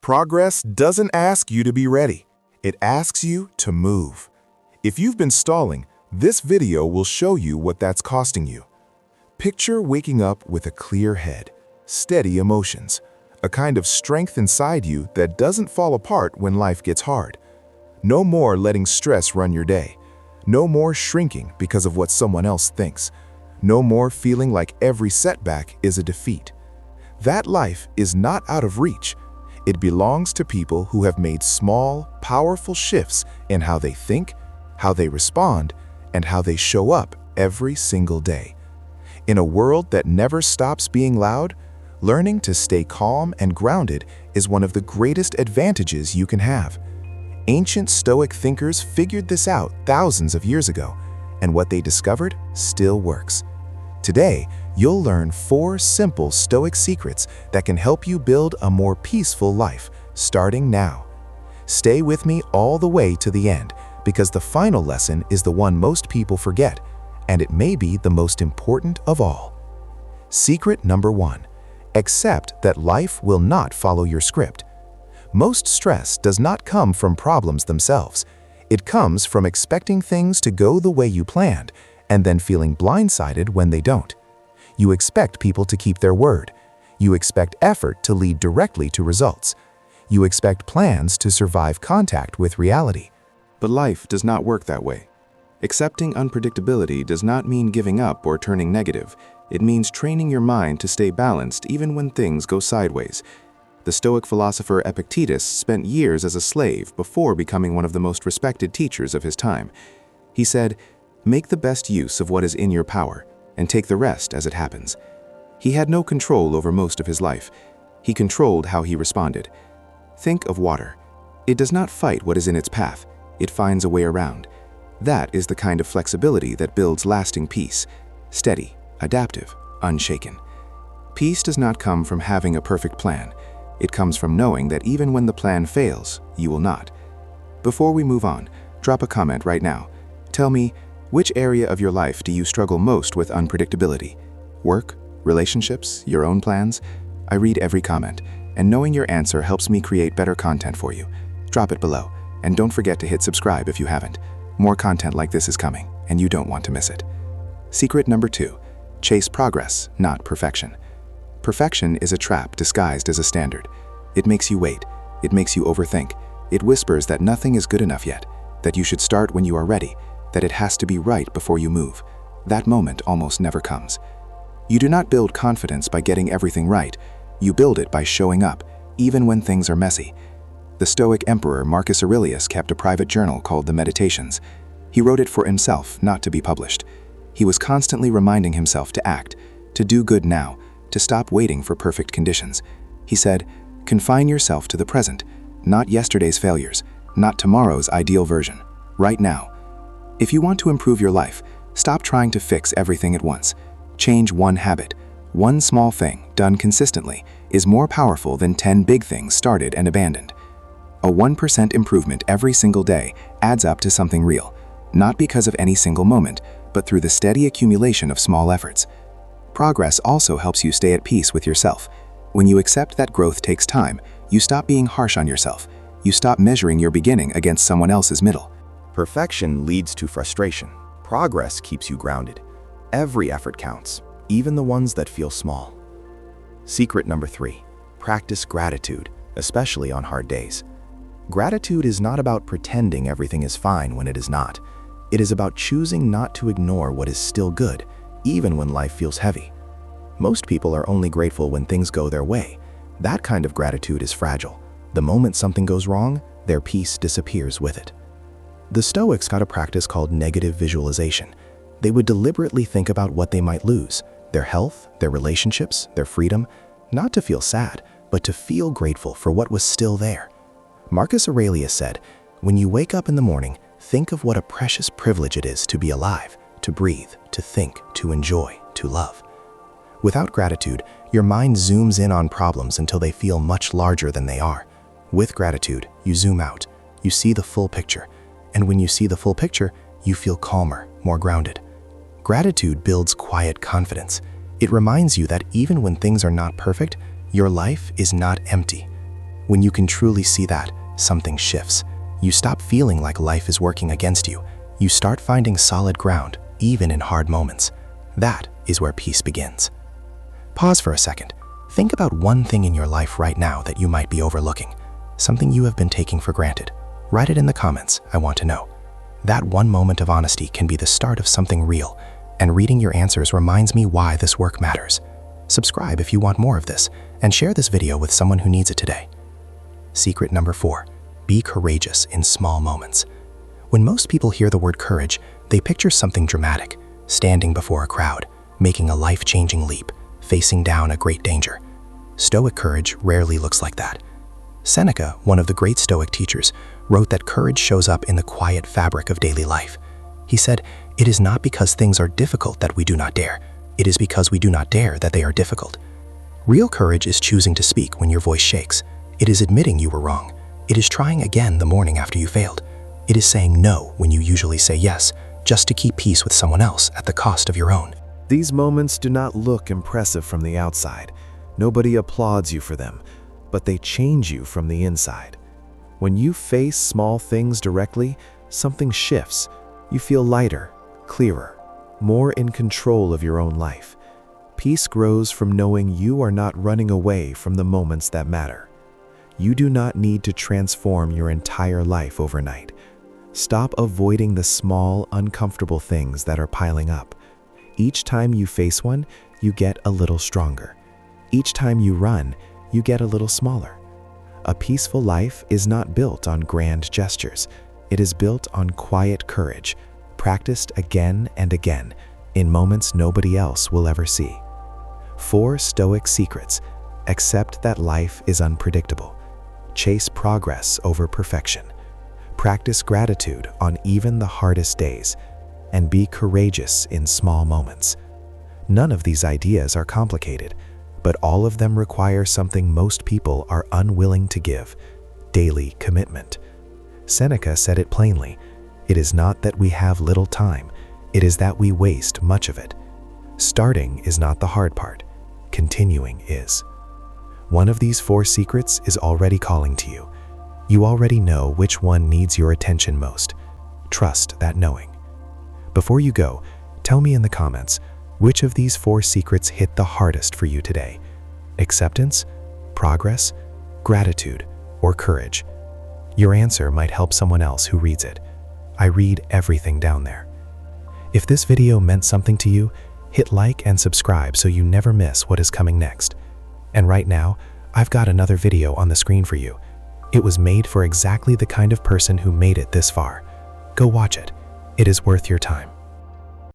Progress doesn't ask you to be ready. It asks you to move. If you've been stalling, this video will show you what that's costing you. Picture waking up with a clear head, steady emotions, a kind of strength inside you that doesn't fall apart when life gets hard. No more letting stress run your day. No more shrinking because of what someone else thinks. No more feeling like every setback is a defeat. That life is not out of reach. It belongs to people who have made small, powerful shifts in how they think, how they respond, and how they show up every single day. In a world that never stops being loud, learning to stay calm and grounded is one of the greatest advantages you can have. Ancient Stoic thinkers figured this out thousands of years ago, and what they discovered still works. Today, you'll learn 4 simple Stoic secrets that can help you build a more peaceful life, starting now. Stay with me all the way to the end, because the final lesson is the one most people forget, and it may be the most important of all. Secret number 1. Accept that life will not follow your script. Most stress does not come from problems themselves. It comes from expecting things to go the way you planned, and then feeling blindsided when they don't. You expect people to keep their word. You expect effort to lead directly to results. You expect plans to survive contact with reality. But life does not work that way. Accepting unpredictability does not mean giving up or turning negative. It means training your mind to stay balanced even when things go sideways. The Stoic philosopher Epictetus spent years as a slave before becoming one of the most respected teachers of his time. He said, "Make the best use of what is in your power, and take the rest as it happens." He had no control over most of his life. He controlled how he responded. Think of water. It does not fight what is in its path. It finds a way around. That is the kind of flexibility that builds lasting peace. Steady, adaptive, unshaken. Peace does not come from having a perfect plan. It comes from knowing that even when the plan fails, you will not. Before we move on, drop a comment right now. Tell me, which area of your life do you struggle most with unpredictability? Work, relationships, your own plans? I read every comment, and knowing your answer helps me create better content for you. Drop it below, and don't forget to hit subscribe if you haven't. More content like this is coming, and you don't want to miss it. Secret number 2. Chase progress, not perfection. Perfection is a trap disguised as a standard. It makes you wait. It makes you overthink. It whispers that nothing is good enough yet, that you should start when you are ready, that it has to be right before you move. That moment almost never comes. You do not build confidence by getting everything right. You build it by showing up, even when things are messy. The Stoic emperor Marcus Aurelius kept a private journal called the Meditations. He wrote it for himself, not to be published. He was constantly reminding himself to act, to do good now, to stop waiting for perfect conditions. He said, "Confine yourself to the present, not yesterday's failures, not tomorrow's ideal version, right now." If you want to improve your life, stop trying to fix everything at once. Change one habit. One small thing, done consistently, is more powerful than 10 big things started and abandoned. A 1% improvement every single day adds up to something real, not because of any single moment, but through the steady accumulation of small efforts. Progress also helps you stay at peace with yourself. When you accept that growth takes time, you stop being harsh on yourself. You stop measuring your beginning against someone else's middle. Perfection leads to frustration. Progress keeps you grounded. Every effort counts, even the ones that feel small. Secret number 3. Practice gratitude, especially on hard days. Gratitude is not about pretending everything is fine when it is not. It is about choosing not to ignore what is still good, even when life feels heavy. Most people are only grateful when things go their way. That kind of gratitude is fragile. The moment something goes wrong, their peace disappears with it. The Stoics got a practice called negative visualization. They would deliberately think about what they might lose, their health, their relationships, their freedom, not to feel sad, but to feel grateful for what was still there. Marcus Aurelius said, "When you wake up in the morning, think of what a precious privilege it is to be alive, to breathe, to think, to enjoy, to love." Without gratitude, your mind zooms in on problems until they feel much larger than they are. With gratitude, you zoom out, you see the full picture, and when you see the full picture, you feel calmer, more grounded. Gratitude builds quiet confidence. It reminds you that even when things are not perfect, your life is not empty. When you can truly see that, something shifts. You stop feeling like life is working against you. You start finding solid ground, even in hard moments. That is where peace begins. Pause for a second. Think about one thing in your life right now that you might be overlooking. Something you have been taking for granted. Write it in the comments, I want to know. That one moment of honesty can be the start of something real, and reading your answers reminds me why this work matters. Subscribe if you want more of this, and share this video with someone who needs it today. Secret number 4, be courageous in small moments. When most people hear the word courage, they picture something dramatic, standing before a crowd, making a life-changing leap, facing down a great danger. Stoic courage rarely looks like that. Seneca, one of the great Stoic teachers, wrote that courage shows up in the quiet fabric of daily life. He said, "It is not because things are difficult that we do not dare. It is because we do not dare that they are difficult." Real courage is choosing to speak when your voice shakes. It is admitting you were wrong. It is trying again the morning after you failed. It is saying no when you usually say yes, just to keep peace with someone else at the cost of your own. These moments do not look impressive from the outside. Nobody applauds you for them, but they change you from the inside. When you face small things directly, something shifts. You feel lighter, clearer, more in control of your own life. Peace grows from knowing you are not running away from the moments that matter. You do not need to transform your entire life overnight. Stop avoiding the small, uncomfortable things that are piling up. Each time you face one, you get a little stronger. Each time you run, you get a little smaller. A peaceful life is not built on grand gestures. It is built on quiet courage, practiced again and again, in moments nobody else will ever see. 4 Stoic secrets. Accept that life is unpredictable. Chase progress over perfection. Practice gratitude on even the hardest days, and be courageous in small moments. None of these ideas are complicated, but all of them require something most people are unwilling to give: daily commitment. Seneca said it plainly, "It is not that we have little time, it is that we waste much of it." Starting is not the hard part, continuing is. One of these 4 secrets is already calling to you. You already know which one needs your attention most. Trust that knowing. Before you go, tell me in the comments, which of these 4 secrets hit the hardest for you today? Acceptance, progress, gratitude, or courage? Your answer might help someone else who reads it. I read everything down there. If this video meant something to you, hit like and subscribe so you never miss what is coming next. And right now, I've got another video on the screen for you. It was made for exactly the kind of person who made it this far. Go watch it. It is worth your time.